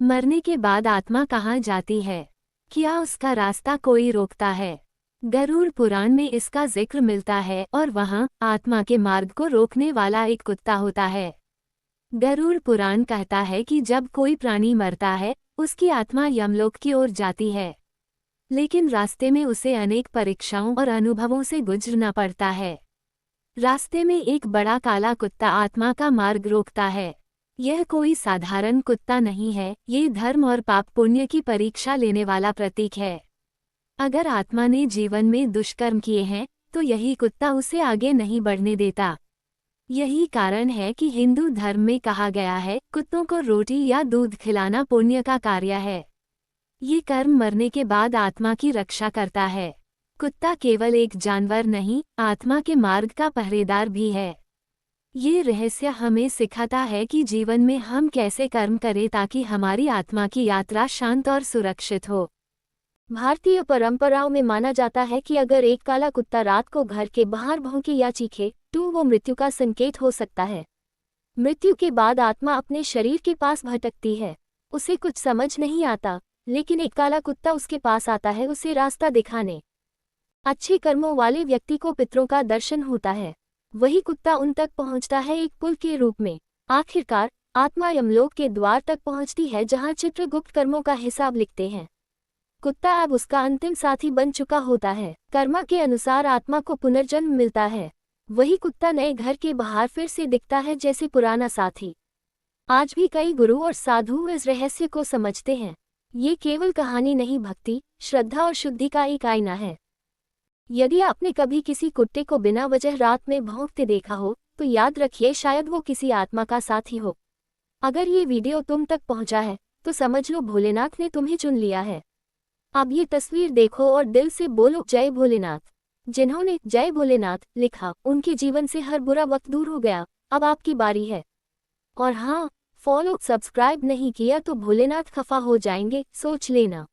मरने के बाद आत्मा कहाँ जाती है? क्या उसका रास्ता कोई रोकता है? गरुड़ पुराण में इसका जिक्र मिलता है और वहाँ आत्मा के मार्ग को रोकने वाला एक कुत्ता होता है। गरुड़ पुराण कहता है कि जब कोई प्राणी मरता है, उसकी आत्मा यमलोक की ओर जाती है। लेकिन रास्ते में उसे अनेक परीक्षाओं और अनुभवों से गुजरना पड़ता है। रास्ते में एक बड़ा काला कुत्ता आत्मा का मार्ग रोकता है। यह कोई साधारण कुत्ता नहीं है, ये धर्म और पाप पुण्य की परीक्षा लेने वाला प्रतीक है। अगर आत्मा ने जीवन में दुष्कर्म किए हैं, तो यही कुत्ता उसे आगे नहीं बढ़ने देता। यही कारण है कि हिंदू धर्म में कहा गया है, कुत्तों को रोटी या दूध खिलाना पुण्य का कार्य है। ये कर्म मरने के बाद आत्मा की रक्षा करता है। कुत्ता केवल एक जानवर नहीं, आत्मा के मार्ग का पहरेदार भी है। ये रहस्य हमें सिखाता है कि जीवन में हम कैसे कर्म करें ताकि हमारी आत्मा की यात्रा शांत और सुरक्षित हो। भारतीय परंपराओं में माना जाता है कि अगर एक काला कुत्ता रात को घर के बाहर भौंके या चीखे, तो वो मृत्यु का संकेत हो सकता है। मृत्यु के बाद आत्मा अपने शरीर के पास भटकती है। उसे कुछ समझ नहीं आता, लेकिन एक काला कुत्ता उसके पास आता है उसे रास्ता दिखाने। अच्छे कर्मों वाले व्यक्ति को पितरों का दर्शन होता है। वही कुत्ता उन तक पहुंचता है एक पुल के रूप में। आखिरकार आत्मा यमलोक के द्वार तक पहुंचती है जहां चित्रगुप्त कर्मों का हिसाब लिखते हैं। कुत्ता अब उसका अंतिम साथी बन चुका होता है। कर्म के अनुसार आत्मा को पुनर्जन्म मिलता है। वही कुत्ता नए घर के बाहर फिर से दिखता है जैसे पुराना साथी। आज भी कई गुरु और साधु इस रहस्य को समझते हैं। ये केवल कहानी नहीं, भक्ति, श्रद्धा और शुद्धि का एक आईना है। यदि आपने कभी किसी कुत्ते को बिना वजह रात में भौंकते देखा हो, तो याद रखिए शायद वो किसी आत्मा का साथी हो। अगर ये वीडियो तुम तक पहुंचा है, तो समझ लो भोलेनाथ ने तुम्हें चुन लिया है। अब ये तस्वीर देखो और दिल से बोलो जय भोलेनाथ। जिन्होंने जय भोलेनाथ लिखा, उनके जीवन से हर बुरा वक्त दूर हो गया। अब आपकी बारी है। और हाँ, फॉलो सब्सक्राइब नहीं किया तो भोलेनाथ खफा हो जाएंगे, सोच लेना।